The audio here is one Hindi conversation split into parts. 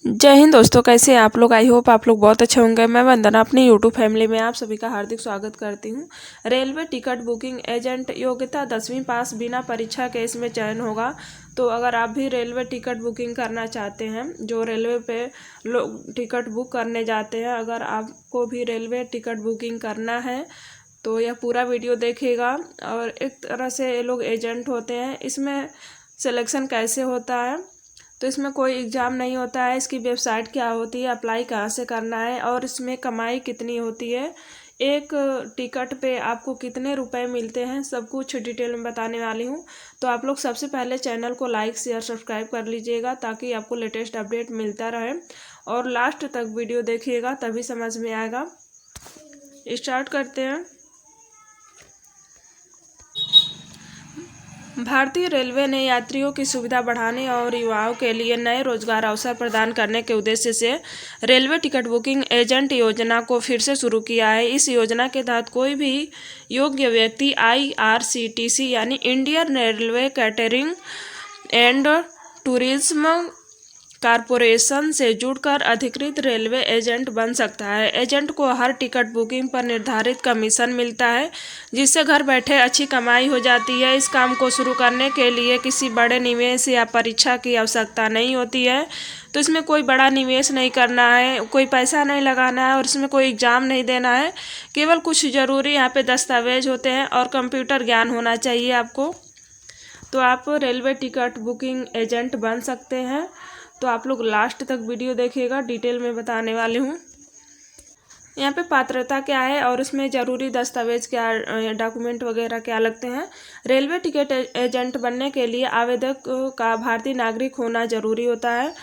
जय हिंद दोस्तों, कैसे हैं आप लोग। आई होप आप लोग बहुत अच्छे होंगे। मैं वंदना अपनी यूट्यूब फैमिली में आप सभी का हार्दिक स्वागत करती हूं। रेलवे टिकट बुकिंग एजेंट योग्यता 10वीं पास, बिना परीक्षा के इसमें चयन होगा। तो अगर आप भी रेलवे टिकट बुकिंग करना चाहते हैं, जो रेलवे पे लोग टिकट बुक करने जाते हैं, अगर आपको भी रेलवे टिकट बुकिंग करना है तो यह पूरा वीडियो देखिएगा। और एक तरह से ये लोग एजेंट होते हैं। इसमें सिलेक्शन कैसे होता है, तो इसमें कोई एग्ज़ाम नहीं होता है। इसकी वेबसाइट क्या होती है, अप्लाई कहाँ से करना है और इसमें कमाई कितनी होती है, एक टिकट पे आपको कितने रुपए मिलते हैं, सब कुछ डिटेल में बताने वाली हूँ। तो आप लोग सबसे पहले चैनल को लाइक शेयर सब्सक्राइब कर लीजिएगा ताकि आपको लेटेस्ट अपडेट मिलता रहे, और लास्ट तक वीडियो देखिएगा तभी समझ में आएगा। स्टार्ट करते हैं। भारतीय रेलवे ने यात्रियों की सुविधा बढ़ाने और युवाओं के लिए नए रोजगार अवसर प्रदान करने के उद्देश्य से रेलवे टिकट बुकिंग एजेंट योजना को फिर से शुरू किया है। इस योजना के तहत कोई भी योग्य व्यक्ति IRCTC यानी Indian railway catering and tourism corporation से जुड़कर अधिकृत रेलवे एजेंट बन सकता है। एजेंट को हर टिकट बुकिंग पर निर्धारित कमीशन मिलता है, जिससे घर बैठे अच्छी कमाई हो जाती है। इस काम को शुरू करने के लिए किसी बड़े निवेश या परीक्षा की आवश्यकता नहीं होती है। तो इसमें कोई बड़ा निवेश नहीं करना है, कोई पैसा नहीं लगाना है और इसमें कोई एग्ज़ाम नहीं देना है। केवल कुछ ज़रूरी यहाँ पे दस्तावेज होते हैं और कंप्यूटर ज्ञान होना चाहिए आपको। तो आप रेलवे टिकट बुकिंग एजेंट बन सकते हैं। तो आप लोग लास्ट तक वीडियो देखिएगा, डिटेल में बताने वाली हूँ। यहाँ पे पात्रता क्या है और इसमें ज़रूरी दस्तावेज क्या, डॉक्यूमेंट वगैरह क्या लगते हैं। रेलवे टिकट एजेंट बनने के लिए आवेदक का भारतीय नागरिक होना ज़रूरी होता है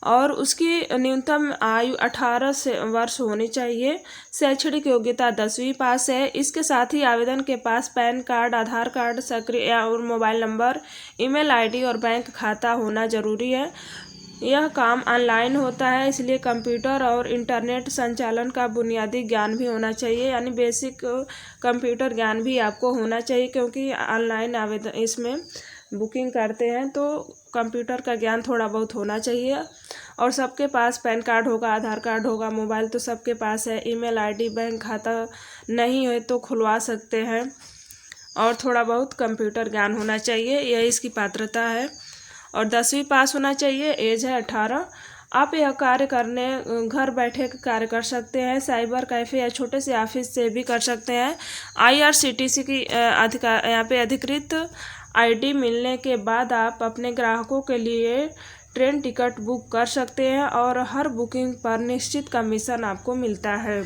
और उसकी न्यूनतम आयु 18 वर्ष होनी चाहिए। शैक्षणिक योग्यता 10वीं पास है। इसके साथ ही आवेदन के पास पैन कार्ड, आधार कार्ड, सक्रिय और मोबाइल नंबर, ईमेल ID और बैंक खाता होना ज़रूरी है। यह काम ऑनलाइन होता है, इसलिए कंप्यूटर और इंटरनेट संचालन का बुनियादी ज्ञान भी होना चाहिए, यानी बेसिक कंप्यूटर ज्ञान भी आपको होना चाहिए, क्योंकि ऑनलाइन आवेदन इसमें बुकिंग करते हैं तो कंप्यूटर का ज्ञान थोड़ा बहुत होना चाहिए। और सबके पास पैन कार्ड होगा, आधार कार्ड होगा, मोबाइल तो सबके पास है। ईमेल ID, बैंक खाता नहीं है तो खुलवा सकते हैं। और थोड़ा बहुत कंप्यूटर ज्ञान होना चाहिए, यह इसकी पात्रता है। और 10वीं पास होना चाहिए, एज है 18। आप यह कार्य करने घर बैठे कार्य कर सकते हैं, साइबर कैफ़े या छोटे से ऑफिस से भी कर सकते हैं। IRCTC की यहाँ पे अधिकृत ID मिलने के बाद आप अपने ग्राहकों के लिए ट्रेन टिकट बुक कर सकते हैं और हर बुकिंग पर निश्चित कमीशन आपको मिलता है।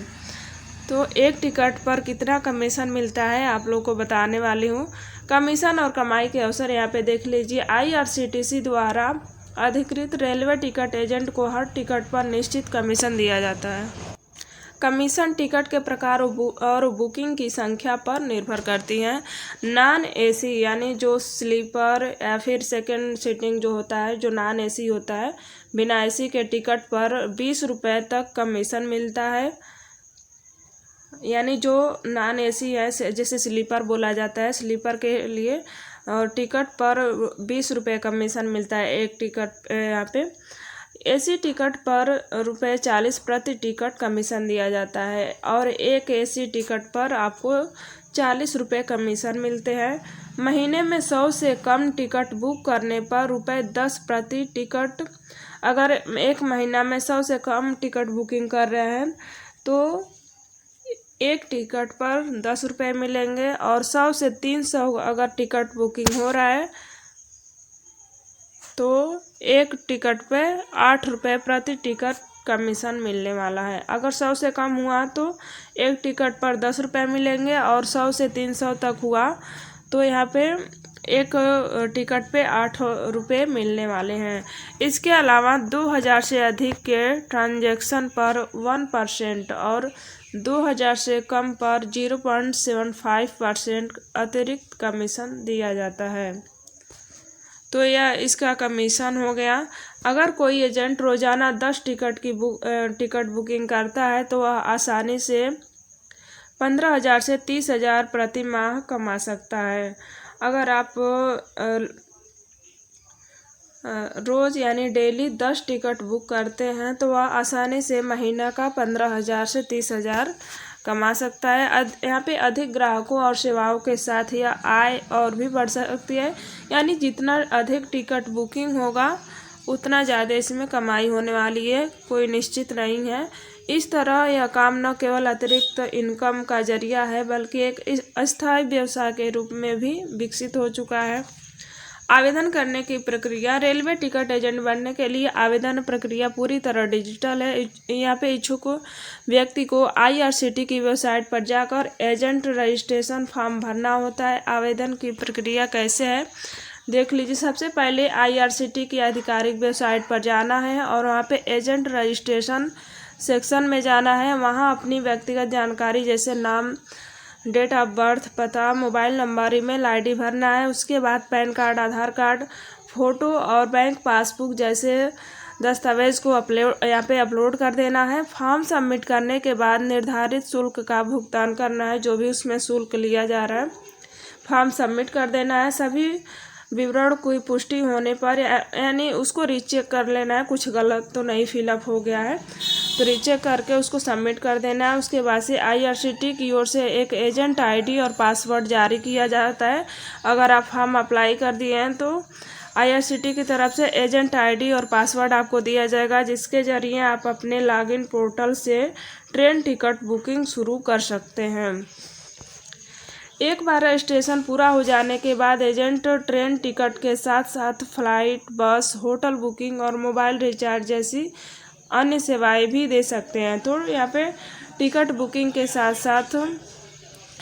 तो एक टिकट पर कितना कमीशन मिलता है आप लोगों को बताने वाली हूँ। कमीशन और कमाई के अवसर यहाँ पे देख लीजिए। IRCTC द्वारा अधिकृत रेलवे टिकट एजेंट को हर टिकट पर निश्चित कमीशन दिया जाता है। कमीशन टिकट के प्रकार और बुकिंग की संख्या पर निर्भर करती हैं। नॉन AC यानी जो स्लीपर या फिर सेकंड सीटिंग जो होता है, जो नॉन AC होता है, बिना AC के टिकट पर 20 रुपये तक कमीशन मिलता है। यानी जो नॉन AC है, जैसे स्लीपर बोला जाता है, स्लीपर के लिए और टिकट पर 20 रुपये कमीशन मिलता है एक टिकट। यहाँ पे AC टिकट पर ₹40 प्रति टिकट कमीशन दिया जाता है और एक AC टिकट पर आपको 40 रुपये कमीशन मिलते हैं। महीने में 100 से कम टिकट बुक करने पर ₹10 प्रति टिकट। अगर एक महीना में 100 से कम टिकट बुकिंग कर रहे हैं तो एक टिकट पर 10 रुपये मिलेंगे, और 100 से 300 अगर टिकट बुकिंग हो रहा है तो एक टिकट पे 8 रुपये प्रति टिकट कमीशन मिलने वाला है। अगर 100 से कम हुआ तो एक टिकट पर 10 रुपये मिलेंगे, और 100 से 300 तक हुआ तो यहाँ पे एक टिकट पे 8 रुपये मिलने वाले हैं। इसके अलावा 2000 से अधिक के ट्रांजैक्शन पर 1% और 2000 से कम पर 0.75% अतिरिक्त कमीशन दिया जाता है। तो यह इसका कमीशन हो गया। अगर कोई एजेंट रोज़ाना 10 टिकट बुकिंग करता है तो वह आसानी से 15,000 से 30,000 प्रति माह कमा सकता है। अगर आप रोज़ यानी डेली 10 टिकट बुक करते हैं तो वह आसानी से महीना का 15,000 से 30,000 कमा सकता है। यहाँ पे अधिक ग्राहकों और सेवाओं के साथ यह आय और भी बढ़ सकती है, यानी जितना अधिक टिकट बुकिंग होगा उतना ज़्यादा इसमें कमाई होने वाली है, कोई निश्चित नहीं है। इस तरह यह काम न केवल अतिरिक्त इनकम का जरिया है बल्कि एक अस्थायी व्यवसाय के रूप में भी विकसित हो चुका है। आवेदन करने की प्रक्रिया। रेलवे टिकट एजेंट बनने के लिए आवेदन प्रक्रिया पूरी तरह डिजिटल है। यहाँ पे इच्छुक व्यक्ति को IRCTC की वेबसाइट पर जाकर एजेंट रजिस्ट्रेशन फॉर्म भरना होता है। आवेदन की प्रक्रिया कैसे है देख लीजिए। सबसे पहले IRCTC की आधिकारिक वेबसाइट पर जाना है और वहाँ पे एजेंट रजिस्ट्रेशन सेक्शन में जाना है। वहाँ अपनी व्यक्तिगत जानकारी जैसे नाम, डेट ऑफ बर्थ, पता, मोबाइल नंबर, ईमेल ID भरना है। उसके बाद पैन कार्ड, आधार कार्ड, फ़ोटो और बैंक पासबुक जैसे दस्तावेज़ को यहाँ पे अपलोड कर देना है। फॉर्म सबमिट करने के बाद निर्धारित शुल्क का भुगतान करना है, जो भी उसमें शुल्क लिया जा रहा है। फॉर्म सबमिट कर देना है। सभी विवरण की पुष्टि होने पर यानी उसको रीचेक कर लेना है, कुछ गलत तो नहीं फिलअप हो गया है तो रीचेक करके उसको सबमिट कर देना है। उसके बाद से IRCTC की ओर से एक एजेंट ID और पासवर्ड जारी किया जाता है। अगर आप फॉर्म अप्लाई कर दिए हैं तो IRCTC की तरफ से एजेंट ID और पासवर्ड आपको दिया जाएगा, जिसके जरिए आप अपने लॉगिन पोर्टल से ट्रेन टिकट बुकिंग शुरू कर सकते हैं। एक बार रजिस्ट्रेशन पूरा हो जाने के बाद एजेंट ट्रेन टिकट के साथ साथ फ्लाइट, बस, होटल बुकिंग और मोबाइल रिचार्ज जैसी अन्य सेवाएं भी दे सकते हैं। तो यहाँ पे टिकट बुकिंग के साथ साथ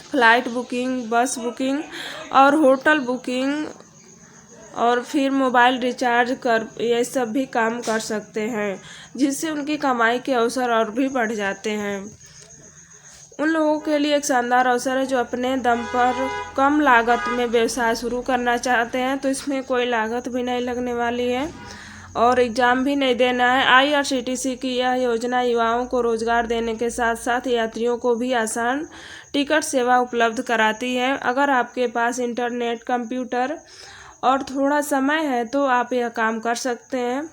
फ्लाइट बुकिंग, बस बुकिंग और होटल बुकिंग और फिर मोबाइल रिचार्ज कर ये सब भी काम कर सकते हैं, जिससे उनकी कमाई के अवसर और भी बढ़ जाते हैं। उन लोगों के लिए एक शानदार अवसर है जो अपने दम पर कम लागत में व्यवसाय शुरू करना चाहते हैं। तो इसमें कोई लागत भी नहीं लगने वाली है और एग्ज़ाम भी नहीं देना है। IRCTC की यह योजना युवाओं को रोजगार देने के साथ साथ यात्रियों को भी आसान टिकट सेवा उपलब्ध कराती है। अगर आपके पास इंटरनेट, कंप्यूटर और थोड़ा समय है तो आप यह काम कर सकते हैं।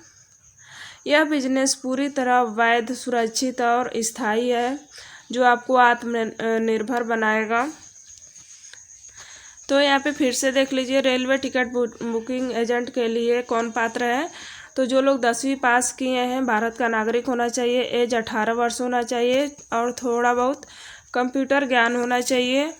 यह बिजनेस पूरी तरह वैध, सुरक्षित और स्थायी है, जो आपको आत्मनिर्भर बनाएगा। तो यहाँ पे फिर से देख लीजिए, रेलवे टिकट बुकिंग एजेंट के लिए कौन पात्र है। तो जो लोग 10वीं पास किए हैं, भारत का नागरिक होना चाहिए, एज 18 वर्ष होना चाहिए और थोड़ा बहुत कंप्यूटर ज्ञान होना चाहिए।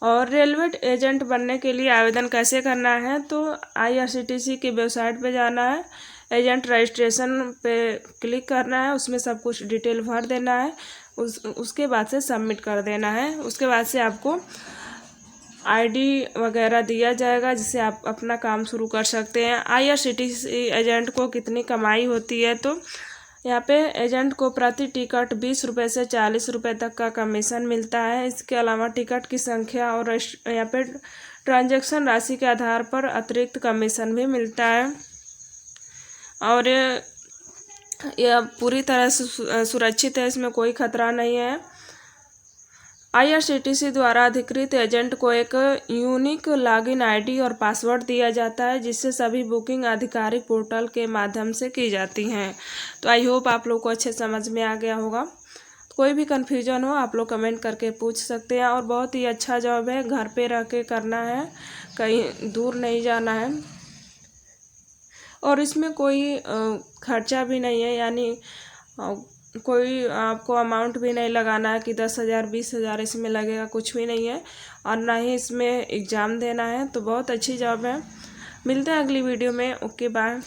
और रेलवे एजेंट बनने के लिए आवेदन कैसे करना है, तो IRCTC की वेबसाइट पे जाना है, एजेंट रजिस्ट्रेशन पे क्लिक करना है, उसमें सब कुछ डिटेल भर देना है। उसके बाद से सबमिट कर देना है। उसके बाद से आपको ID वगैरह दिया जाएगा, जिससे आप अपना काम शुरू कर सकते हैं। IRCTC एजेंट को कितनी कमाई होती है, तो यहाँ पे एजेंट को प्रति टिकट 20 रुपये से 40 रुपये तक का कमीशन मिलता है। इसके अलावा टिकट की संख्या और यहाँ पे ट्रांजैक्शन राशि के आधार पर अतिरिक्त कमीशन भी मिलता है। और यह पूरी तरह से सुरक्षित है, इसमें कोई खतरा नहीं है। IRCTC द्वारा अधिकृत एजेंट को एक यूनिक लॉगिन ID और पासवर्ड दिया जाता है, जिससे सभी बुकिंग आधिकारिक पोर्टल के माध्यम से की जाती हैं। तो आई होप आप लोग को अच्छे समझ में आ गया होगा। कोई भी कन्फ्यूजन हो आप लोग कमेंट करके पूछ सकते हैं। और बहुत ही अच्छा जॉब है, घर पे रह के करना है, कहीं दूर नहीं जाना है और इसमें कोई खर्चा भी नहीं है, यानी कोई आपको अमाउंट भी नहीं लगाना है कि 10,000 20,000 इसमें लगेगा, कुछ भी नहीं है। और ना ही इसमें एग्ज़ाम देना है। तो बहुत अच्छी जॉब है। मिलते हैं अगली वीडियो में। Okay bye.